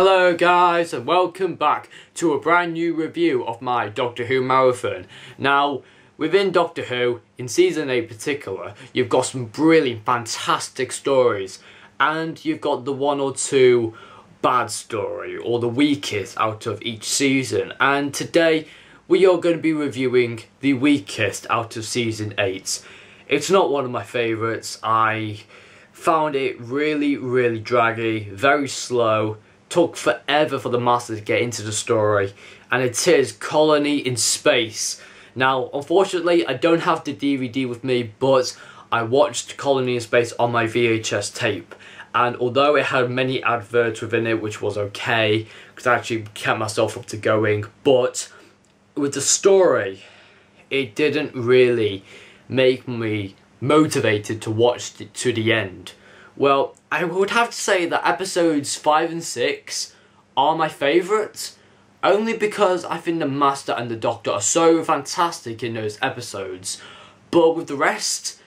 Hello guys, and welcome back to a brand new review of my Doctor Who marathon. Now, within Doctor Who, in season 8 in particular, you've got some brilliant, fantastic stories, and you've got the one or two bad story, or the weakest out of each season. And today, we are going to be reviewing the weakest out of season 8. It's not one of my favourites. I found it really draggy, very slow. Took forever for the Master to get into the story, and it is Colony in Space. Now, unfortunately, I don't have the DVD with me, but I watched Colony in Space on my VHS tape, and although it had many adverts within it, which was okay, because I actually kept myself up to going, but with the story, it didn't really make me motivated to watch it to the end. Well, I would have to say that episodes 5 and 6 are my favourites, only because I think the Master and the Doctor are so fantastic in those episodes, but with the rest,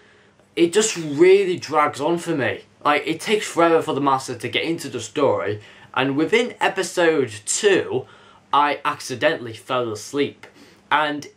it just really drags on for me. Like, it takes forever for the Master to get into the story, and within episode 2, I accidentally fell asleep, and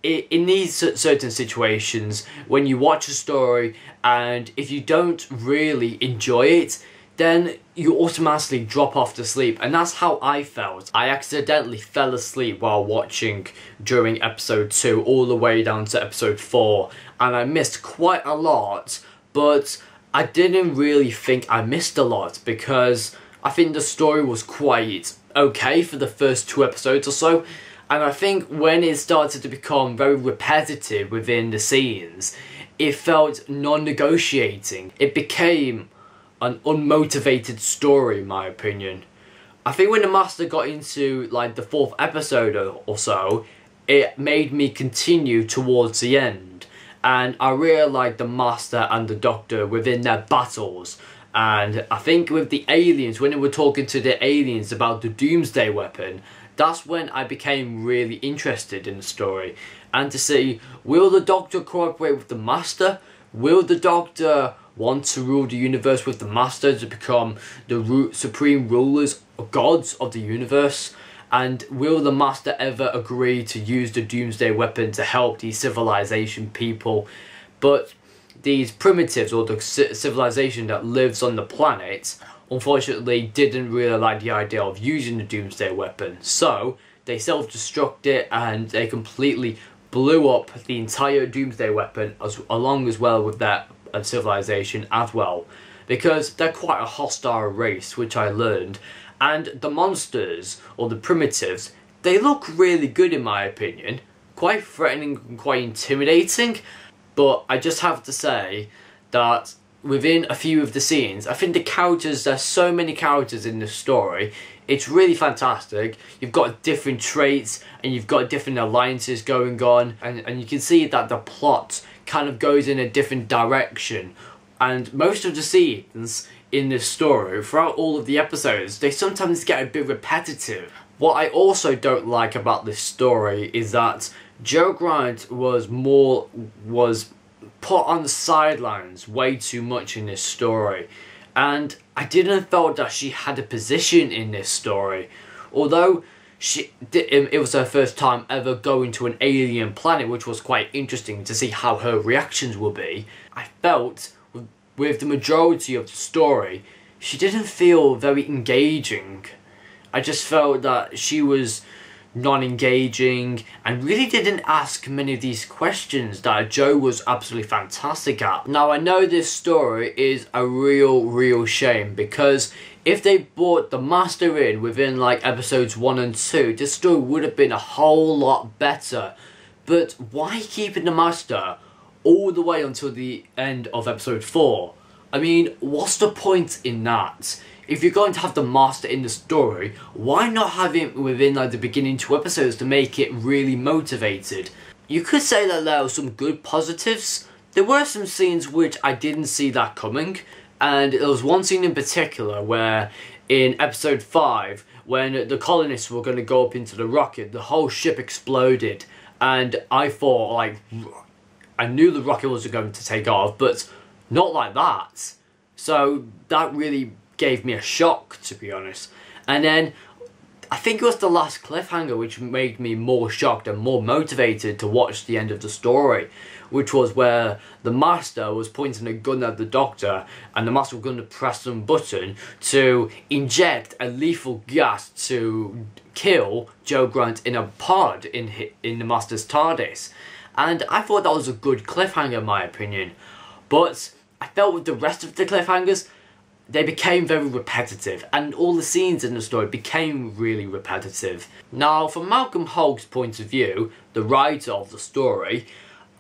in these certain situations, when you watch a story and if you don't really enjoy it, then you automatically drop off to sleep, and that's how I felt. I accidentally fell asleep while watching during episode 2 all the way down to episode 4, and I missed quite a lot, but I didn't really think I missed a lot because I think the story was quite okay for the first 2 episodes or so. And I think when it started to become very repetitive within the scenes, it felt non-negotiating. It became an unmotivated story, in my opinion. I think when the Master got into like the 4th episode or so, it made me continue towards the end. And I really liked the Master and the Doctor within their battles. And I think with the aliens, when they were talking to the aliens about the Doomsday Weapon, that's when I became really interested in the story. And to see, will the Doctor cooperate with the Master? Will the Doctor want to rule the universe with the Master to become the supreme rulers or gods of the universe? And will the Master ever agree to use the Doomsday Weapon to help these civilization people? But these primitives, or the civilization that lives on the planet, unfortunately didn't really like the idea of using the Doomsday Weapon, so they self-destruct it and they completely blew up the entire Doomsday Weapon along as well with that civilization as well, because they're quite a hostile race, which I learned. And the monsters, or the primitives, they look really good in my opinion, quite threatening and quite intimidating, but I just have to say that within a few of the scenes, I think the characters, there's so many characters in this story, it's really fantastic. You've got different traits and you've got different alliances going on, and you can see that the plot kind of goes in a different direction. And most of the scenes in this story, throughout all of the episodes, they sometimes get a bit repetitive. What I also don't like about this story is that Jo Grant was put on the sidelines way too much in this story, and I didn't feel that she had a position in this story. Although it was her first time ever going to an alien planet, which was quite interesting to see how her reactions will be, I felt with the majority of the story she didn't feel very engaging. I just felt that she was non-engaging and really didn't ask many of these questions that Jo was absolutely fantastic at. Now, I know this story is a real shame, because if they brought the Master in within like episodes 1 and 2, this story would have been a whole lot better. But why keeping the Master all the way until the end of episode 4? I mean, what's the point in that? If you're going to have the Master in the story, why not have him within like the beginning 2 episodes to make it really motivated? You could say that there were some good positives. There were some scenes which I didn't see that coming, and there was one scene in particular where in episode 5, when the colonists were going to go up into the rocket, the whole ship exploded, and I thought, like, I knew the rocket was going to take off, but not like that. So that really gave me a shock, to be honest. And then I think it was the last cliffhanger which made me more shocked and more motivated to watch the end of the story, which was where the Master was pointing a gun at the Doctor, and the Master was going to press some button to inject a lethal gas to kill Jo Grant in a pod in the Master's TARDIS. And I thought that was a good cliffhanger in my opinion, but I felt with the rest of the cliffhangers, they became very repetitive, and all the scenes in the story became really repetitive. Now, from Malcolm Hulke's point of view, the writer of the story,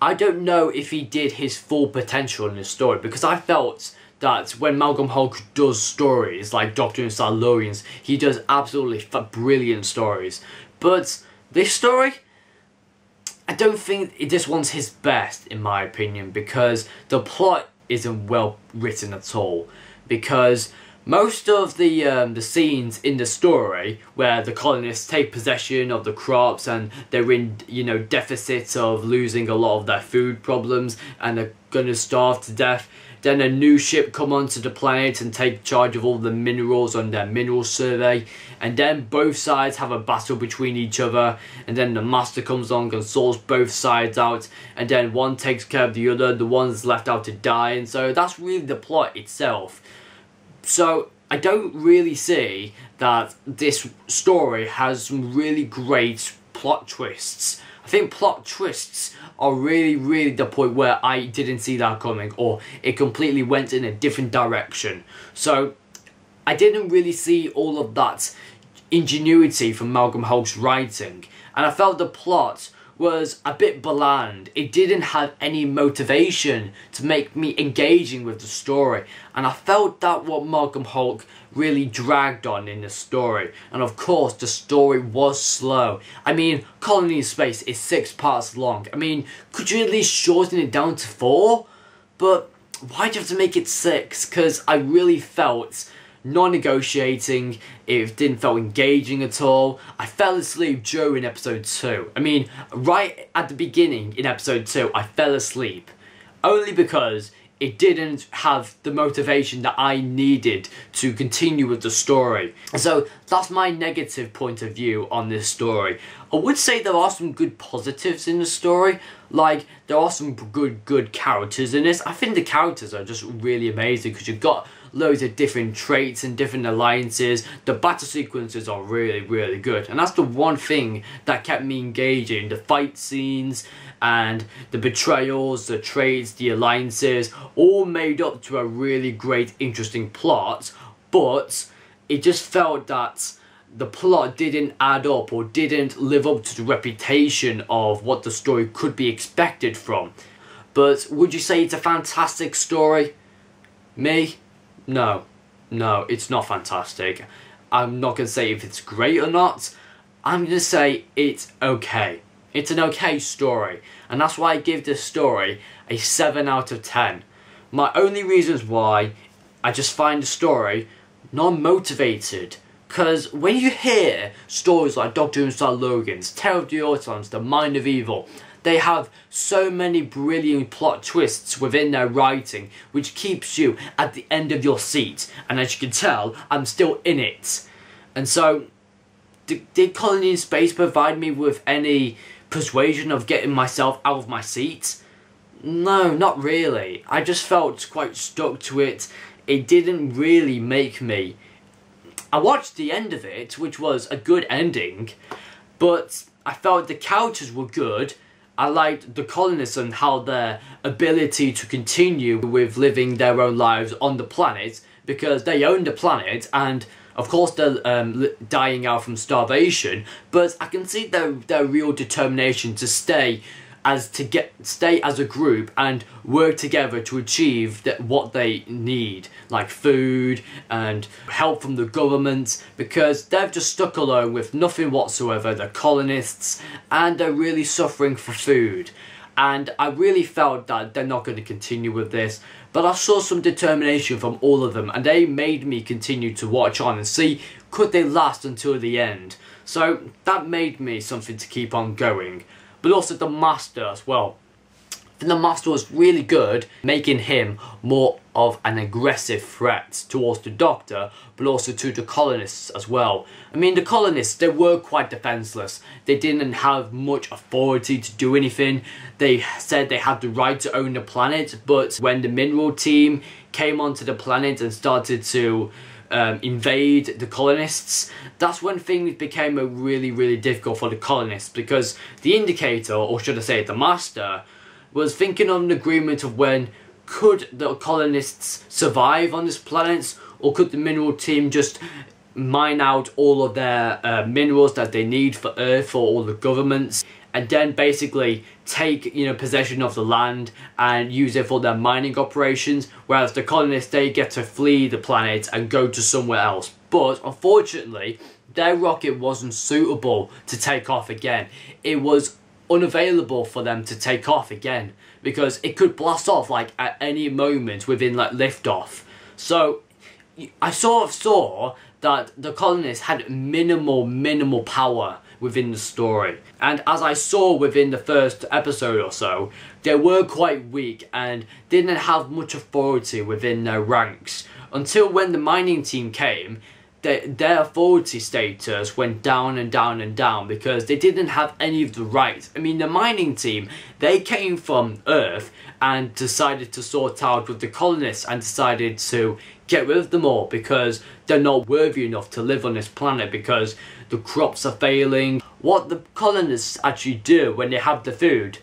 I don't know if he did his full potential in the story, because I felt that when Malcolm Hulke does stories like Doctor Who and Silurians, he does absolutely brilliant stories. But this story, I don't think this one's his best in my opinion, because the plot isn't well written at all. Because most of the scenes in the story where the colonists take possession of the crops and they're in, you know, deficits of losing a lot of their food problems and they're gonna starve to death, then a new ship come onto the planet and take charge of all the minerals on their mineral survey, and then both sides have a battle between each other, and then the Master comes along and sorts both sides out, and then one takes care of the other, the one's left out to die, and so that's really the plot itself. So I don't really see that this story has some really great plot twists. I think plot twists are really the point where I didn't see that coming, or it completely went in a different direction. So I didn't really see all of that ingenuity from Malcolm Hulke's writing, and I felt the plot was a bit bland. It didn't have any motivation to make me engaging with the story, and I felt that what Malcolm Hulke really dragged on in the story. And of course the story was slow. I mean, Colony in Space is 6 parts long. I mean, could you at least shorten it down to 4? But why'd you have to make it 6? Because I really felt non-negotiating, it didn't feel engaging at all. I fell asleep during episode 2. I mean, right at the beginning in episode 2, I fell asleep. Only because it didn't have the motivation that I needed to continue with the story. So that's my negative point of view on this story. I would say there are some good positives in the story. Like, there are some good characters in this. I think the characters are just really amazing because you've got loads of different traits and different alliances. The battle sequences are really good, and that's the one thing that kept me engaging. The fight scenes and the betrayals, the traits, the alliances, all made up to a really great, interesting plot, but it just felt that the plot didn't add up or didn't live up to the reputation of what the story could be expected from. But would you say it's a fantastic story? Me? No, it's not fantastic. I'm not going to say if it's great or not. I'm going to say it's okay. It's an okay story, and that's why I give this story a 7 out of 10. My only reasons why, I just find the story non-motivated. Because when you hear stories like Doctor Who and Silurians, Terror of the Autons, The Mind of Evil, they have so many brilliant plot twists within their writing, which keeps you at the end of your seat. And as you can tell, I'm still in it. And so, did Colony in Space provide me with any persuasion of getting myself out of my seat? No, not really. I just felt quite stuck to it. It didn't really make me. I watched the end of it, which was a good ending, but I felt the characters were good. I liked the colonists and how their ability to continue with living their own lives on the planet, because they own the planet, and of course they're dying out from starvation, but I can see their real determination to stay as a group and work together to achieve what they need, like food and help from the government, because they've just stuck alone with nothing whatsoever. They're colonists and they're really suffering for food, and I really felt that they're not going to continue with this, but I saw some determination from all of them, and they made me continue to watch on and see could they last until the end. So that made me something to keep on going. But also the Master as well. the Master was really good, making him more of an aggressive threat towards the Doctor, but also to the colonists as well. I mean, the colonists, they were quite defenseless. They didn't have much authority to do anything. They said they had the right to own the planet, but when the mineral team came onto the planet and started to invade the colonists, that's when things became really difficult for the colonists, because the Indicator, or should I say the Master, was thinking of an agreement of when could the colonists survive on this planet, or could the mineral team just mine out all of their minerals that they need for Earth for all the governments, and then basically take, you know, possession of the land and use it for their mining operations, whereas the colonists, they get to flee the planet and go to somewhere else. But unfortunately, their rocket wasn't suitable to take off again. It was unavailable for them to take off again, because it could blast off like at any moment within like liftoff. So I sort of saw that the colonists had minimal power within the story, and as I saw within the first episode or so, they were quite weak and didn't have much authority within their ranks, until when the mining team came. Their authority status went down and down, because they didn't have any of the rights. I mean, the mining team, they came from Earth and decided to sort out with the colonists and decided to get rid of them all because they're not worthy enough to live on this planet, because the crops are failing. What the colonists actually do when they have the food,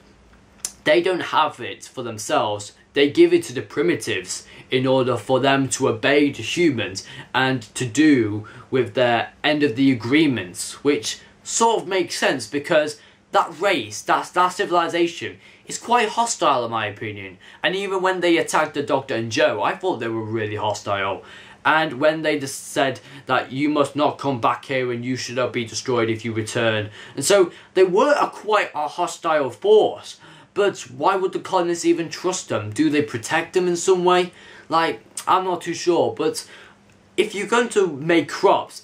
they don't have it for themselves. They give it to the primitives in order for them to obey the humans and to do with their end of the agreements, which sort of makes sense because that race, that civilization, is quite hostile in my opinion. And even when they attacked the Doctor and Joe, I thought they were really hostile. And when they just said that you must not come back here and you should not be destroyed if you return. And so they were quite a hostile force. But why would the colonists even trust them? Do they protect them in some way? Like, I'm not too sure, but if you're going to make crops,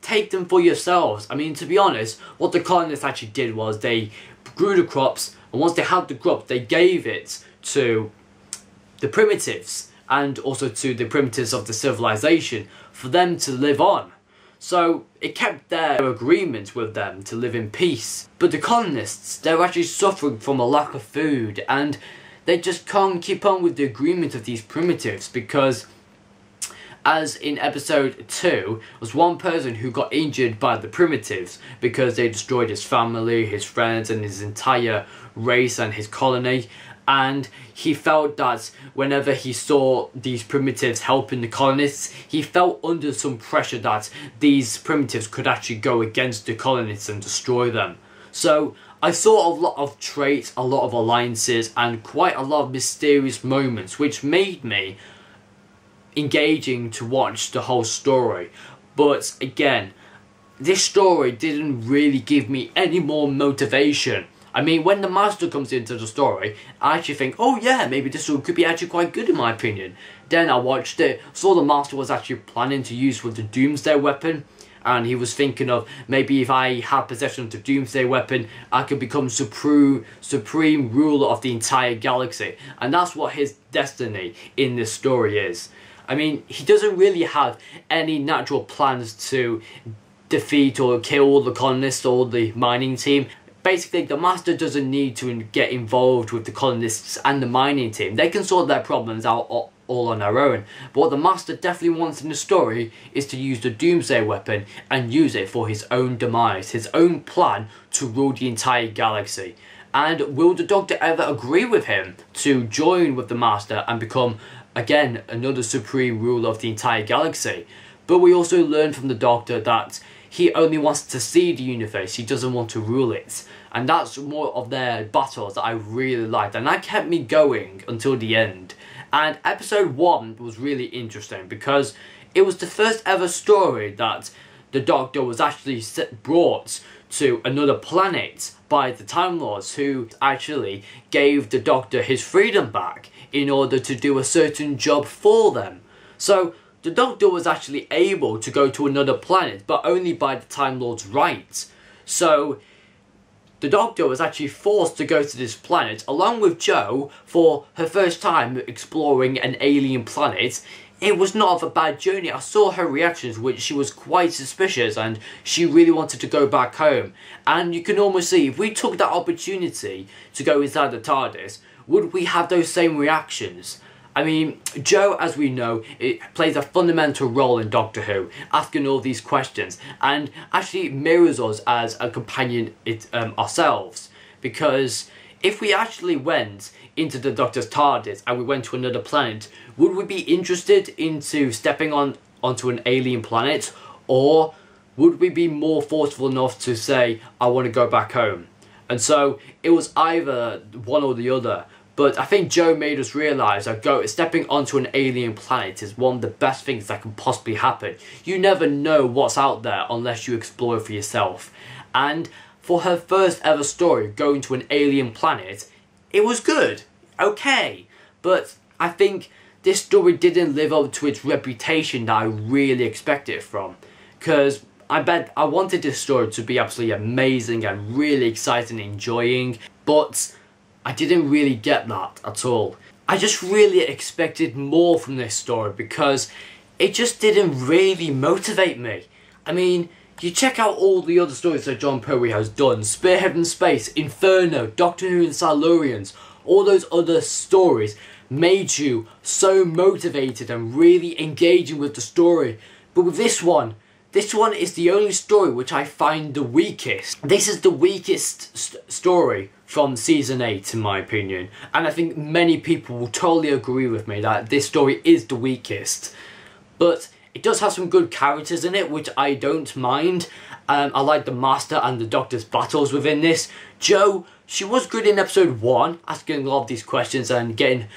take them for yourselves. I mean, to be honest, what the colonists actually did was they grew the crops, and once they had the crops, they gave it to the primitives, and also to the primitives of the civilization, for them to live on. So it kept their agreement with them to live in peace. But the colonists, they're actually suffering from a lack of food, and they just can't keep on with the agreement of these primitives, because as in episode 2, was one person who got injured by the primitives because they destroyed his family, his friends and his entire race and his colony. And he felt that whenever he saw these primitives helping the colonists, he felt under some pressure that these primitives could actually go against the colonists and destroy them. So I saw a lot of traits, a lot of alliances, and quite a lot of mysterious moments, which made me engaging to watch the whole story. But again, this story didn't really give me any more motivation. I mean, when the Master comes into the story, I actually think, oh yeah, maybe this one could be actually quite good in my opinion. Then I watched it, saw the Master was actually planning to use with the Doomsday weapon, and he was thinking of maybe if I had possession of the Doomsday weapon, I could become supreme ruler of the entire galaxy. And that's what his destiny in this story is. I mean, he doesn't really have any natural plans to defeat or kill all the colonists or the mining team. Basically, the Master doesn't need to get involved with the colonists and the mining team. They can sort their problems out all on their own. But what the Master definitely wants in the story is to use the Doomsday weapon and use it for his own demise, his own plan to rule the entire galaxy. And will the Doctor ever agree with him to join with the Master and become, again, another supreme ruler of the entire galaxy? But we also learn from the Doctor that he only wants to see the universe, he doesn't want to rule it. And that's more of their battles that I really liked, and that kept me going until the end. And episode 1 was really interesting because it was the first ever story that the Doctor was actually brought to another planet by the Time Lords, who actually gave the Doctor his freedom back in order to do a certain job for them. So the Doctor was actually able to go to another planet, but only by the Time Lord's right. So the Doctor was actually forced to go to this planet along with Jo for her first time exploring an alien planet. It was not a bad journey. I saw her reactions, which she was quite suspicious and she really wanted to go back home. And you can almost see, if we took that opportunity to go inside the TARDIS, would we have those same reactions? I mean, Jo, as we know, it plays a fundamental role in Doctor Who, asking all these questions, and actually mirrors us as a companion ourselves. Because if we actually went into the Doctor's TARDIS and we went to another planet, would we be interested into stepping onto an alien planet, or would we be more forceful enough to say, I want to go back home? And so it was either one or the other. But I think Jo made us realise that stepping onto an alien planet is one of the best things that can possibly happen. You never know what's out there unless you explore for yourself. And for her first ever story, going to an alien planet, it was good. Okay. But I think this story didn't live up to its reputation that I really expected it from. Because I wanted this story to be absolutely amazing and really exciting and enjoying. But I didn't really get that at all. I just really expected more from this story because it just didn't really motivate me. I mean, you check out all the other stories that Jon Pertwee has done, Spearhead in Space, Inferno, Doctor Who and Silurians, all those other stories made you so motivated and really engaging with the story. But with this one is the only story which I find the weakest. This is the weakest story from season 8 in my opinion, and I think many people will totally agree with me that this story is the weakest. But it does have some good characters in it, which I don't mind. I like the Master and the Doctor's battles within this. Jo, she was good in episode 1, asking a lot of these questions and getting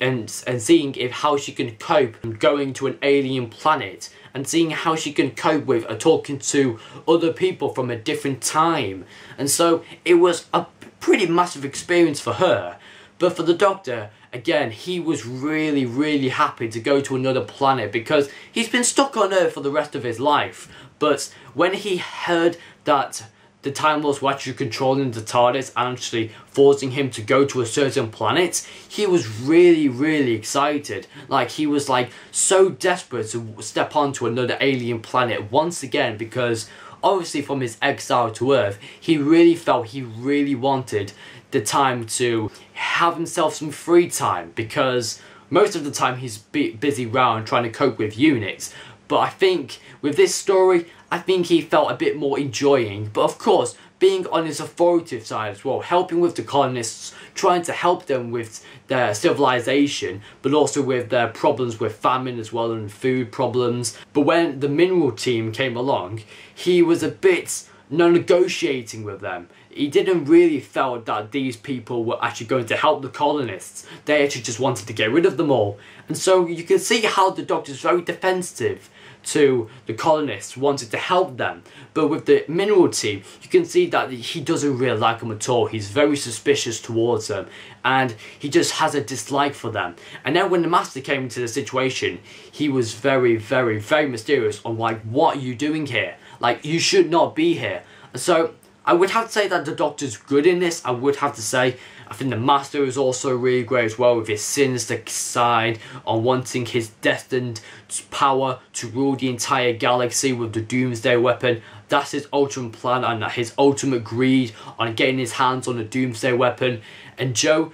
and seeing how she can cope going to an alien planet, and seeing how she can cope with talking to other people from a different time. And so it was a pretty massive experience for her. But for the Doctor, again, he was really, really happy to go to another planet because he's been stuck on Earth for the rest of his life. But when he heard that the Time Lords were actually controlling the TARDIS and actually forcing him to go to a certain planet, he was really, really excited. Like, he was like so desperate to step onto another alien planet once again, because obviously from his exile to Earth, he really felt he really wanted the time to have himself some free time, because most of the time he's busy around trying to cope with units. But I think with this story, I think he felt a bit more enjoying. But of course, being on his authoritative side as well, helping with the colonists, trying to help them with their civilization, but also with their problems with famine as well and food problems. But when the mineral team came along, he was a bit negotiating with them. He didn't really feel that these people were actually going to help the colonists. They actually just wanted to get rid of them all. And so you can see how the Doctor's very defensive to the colonists, wanted to help them. But with the mineral team, you can see that he doesn't really like them at all. He's very suspicious towards them, and he just has a dislike for them. And then when the Master came into the situation, he was very, very, very mysterious on like, what are you doing here? Like, you should not be here. So I would have to say that the Doctor's good in this. I would have to say, I think the Master is also really great as well, with his sinister side on wanting his destined power to rule the entire galaxy with the Doomsday weapon. That's his ultimate plan, and his ultimate greed on getting his hands on the Doomsday weapon. And Jo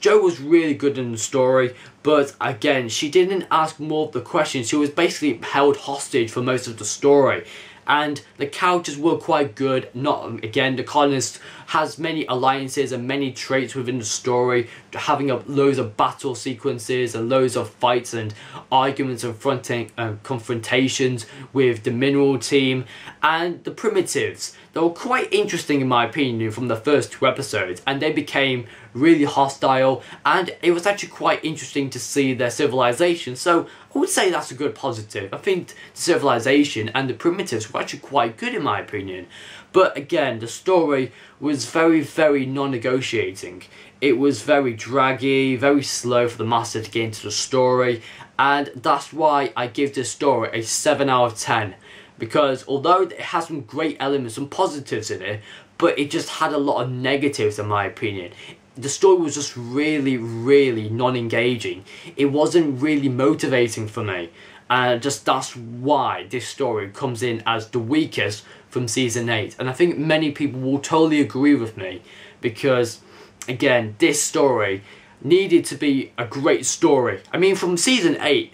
was really good in the story, but again, she didn't ask more of the questions. She was basically held hostage for most of the story. And the characters were quite good. The colonist has many alliances and many traits within the story, having loads of battle sequences and loads of fights and arguments and confrontations with the mineral team and the primitives. They were quite interesting in my opinion from the first 2 episodes, and they became really hostile, and it was actually quite interesting to see their civilization. So I would say that's a good positive. I think the civilization and the primitives were actually quite good in my opinion. But again, the story was very, very non-negotiating. It was very draggy, very slow for the Master to get into the story, and that's why I give this story a 7 out of 10. Because although it has some great elements and positives in it, but it just had a lot of negatives in my opinion. The story was just really non-engaging. It wasn't really motivating for me, and that's why this story comes in as the weakest from season 8. And I think many people will totally agree with me, because again, this story needed to be a great story. I mean, from season 8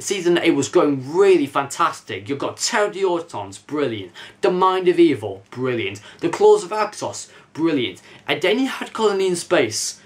was going really fantastic. You've got Terror the Autons, brilliant. The Mind of Evil, brilliant. The Claws of Axos, brilliant. And then you had Colony in Space.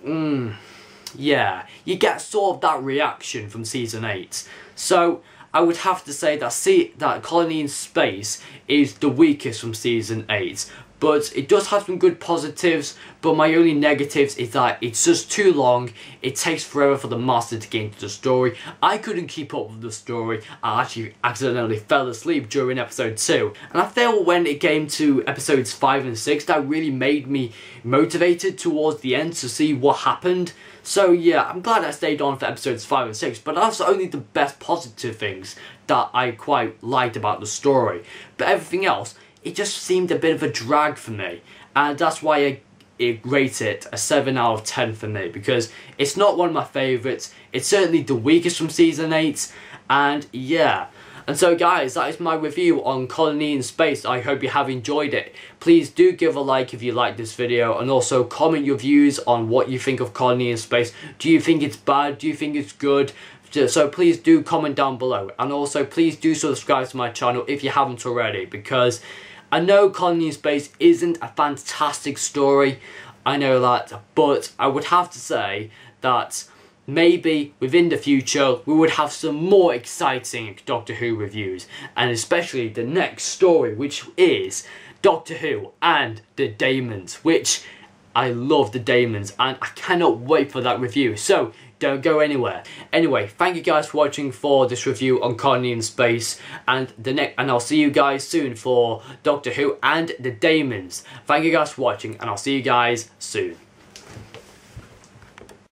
Yeah, you get sort of that reaction from season 8. So I would have to say that Colony in Space is the weakest from season 8. But it does have some good positives, but my only negatives is that it's just too long. It takes forever for the master to get into the story. I couldn't keep up with the story. I actually accidentally fell asleep during episode 2. And I feel when it came to episodes 5 and 6, that really made me motivated towards the end to see what happened. So yeah, I'm glad I stayed on for episodes 5 and 6, but that's only the best positive things that I quite liked about the story. But everything else, it just seemed a bit of a drag for me, and that's why I rate it a 7 out of 10 for me, because it's not one of my favourites. It's certainly the weakest from season 8, and yeah. And so guys, that is my review on Colony in Space. I hope you have enjoyed it. Please do give a like if you like this video, and also comment your views on what you think of Colony in Space. Do you think it's bad? Do you think it's good? So please do comment down below, and also please do subscribe to my channel if you haven't already, because I know Colony in Space isn't a fantastic story, I know that, but I would have to say that maybe within the future we would have some more exciting Doctor Who reviews, and especially the next story, which is Doctor Who and the Daemons, which I love the Daemons and I cannot wait for that review. So don't go anywhere. Anyway, thank you guys for watching for this review on Colony in Space, and I'll see you guys soon for Doctor Who and the Daemons. Thank you guys for watching, and I'll see you guys soon.